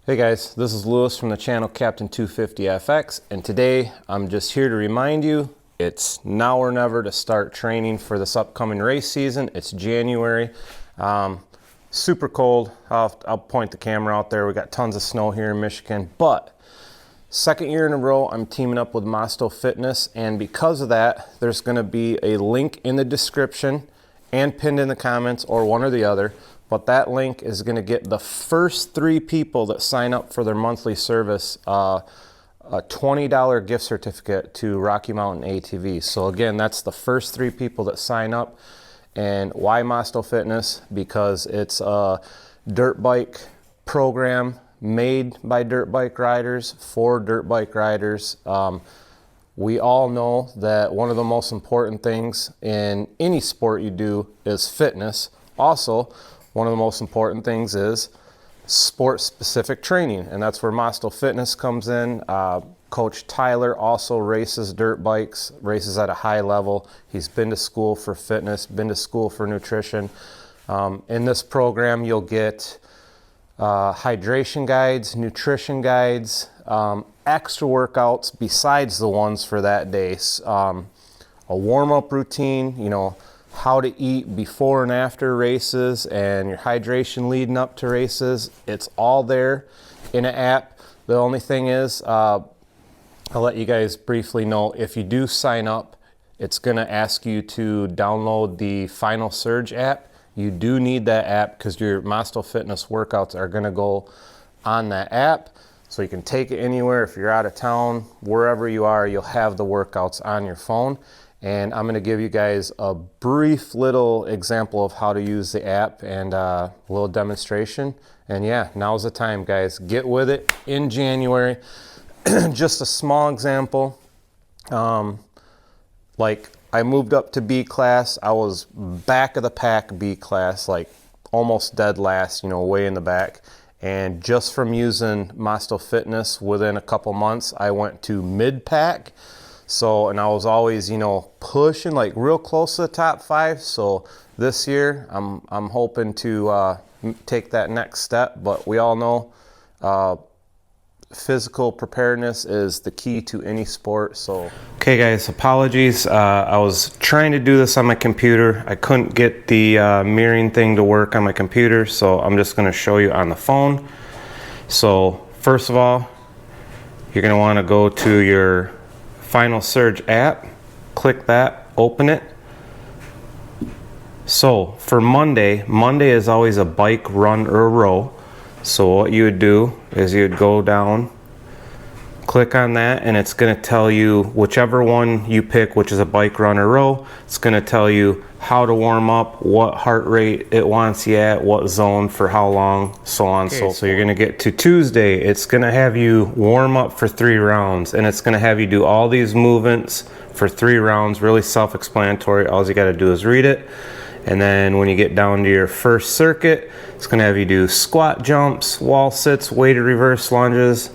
Hey guys, this is Lewis from the channel Captain 250FX, and today I'm just here to remind you it's now or never to start training for this upcoming race season. It's January, super cold. I'll point the camera out there. We got tons of snow here in Michigan, but second year in a row I'm teaming up with Maasto Fitness, and because of that there's going to be a link in the description and pinned in the comments, or one or the other. But that link is going to get the first 3 people that sign up for their monthly service a $20 gift certificate to Rocky Mountain ATV. So again, that's the first 3 people that sign up. And why Maasto Fitness? Because it's a dirt bike program made by dirt bike riders for dirt bike riders. We all know that one of the most important things in any sport you do is fitness. Also, one of the most important things is sport-specific training, and that's where Maasto Fitness comes in. Coach Tyler also races dirt bikes, races at a high level. He's been to school for fitness, been to school for nutrition. In this program, you'll get hydration guides, nutrition guides, extra workouts besides the ones for that day. A warm-up routine, you know, how to eat before and after races, and your hydration leading up to races. It's all there in an app. The only thing is, I'll let you guys briefly know, if you do sign up, it's going to ask you to download the Final Surge app. You do need that app because your Maasto Fitness workouts are going to go on that app. So you can take it anywhere. If you're out of town, wherever you are, you'll have the workouts on your phone. And I'm going to give you guys a brief little example of how to use the app and a little demonstration. And yeah, now's the time, guys. Get with it in January. Just a small example. Like, I moved up to B class. I was back of the pack B class, like almost dead last, you know, way in the back. And just from using Maasto Fitness, within a couple months, I went to mid pack. So, and I was always, you know, pushing like real close to the top 5. So this year I'm hoping to take that next step. But we all know physical preparedness is the key to any sport. So okay guys, apologies. I was trying to do this on my computer. I couldn't get the mirroring thing to work on my computer, so I'm just going to show you on the phone. So first of all, you're going to want to go to your Final Surge app, click that, open it. So for Monday is always a bike, run, or row. So what you would do is you'd go down, click on that, and it's going to tell you whichever one you pick, which is a bike, run, or row. It's going to tell you how to warm up, what heart rate it wants you at, what zone for how long, so on. So you're going to get to Tuesday. It's going to have you warm up for 3 rounds, and it's going to have you do all these movements for 3 rounds. Really self-explanatory. All you got to do is read it. And then when you get down to your first circuit, it's going to have you do squat jumps, wall sits, weighted reverse lunges.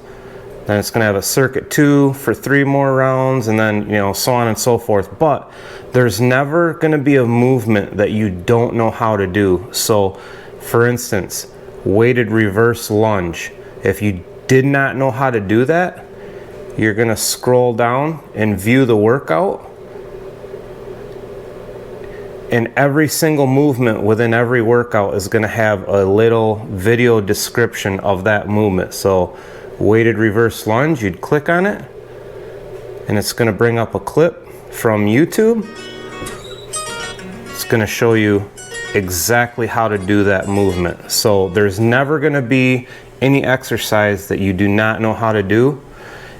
Then it's going to have a circuit 2 for 3 more rounds, and then, you know, so on and so forth. But there's never going to be a movement that you don't know how to do. So for instance, weighted reverse lunge. If you did not know how to do that, you're going to scroll down and view the workout. And every single movement within every workout is going to have a little video description of that movement. So weighted reverse lunge, you'd click on it, and it's going to bring up a clip from YouTube. It's going to show you exactly how to do that movement. So there's never going to be any exercise that you do not know how to do.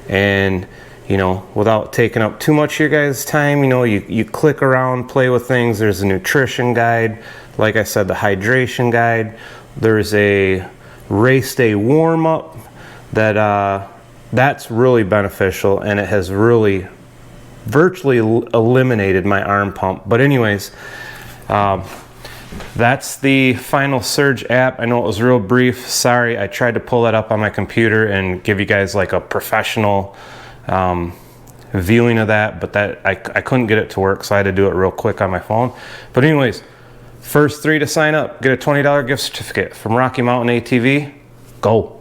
And you know, without taking up too much of your guys' time, you know, you click around, play with things. There's a nutrition guide, like I said, the hydration guide. There's a race day warm-up that's really beneficial, and it has really virtually eliminated my arm pump. But anyways, that's the Final Surge app. I know it was real brief. Sorry, I tried to pull that up on my computer and give you guys like a professional viewing of that, but that I couldn't get it to work, so I had to do it real quick on my phone. But anyways, first 3 to sign up get a $20 gift certificate from Rocky Mountain ATV. Go.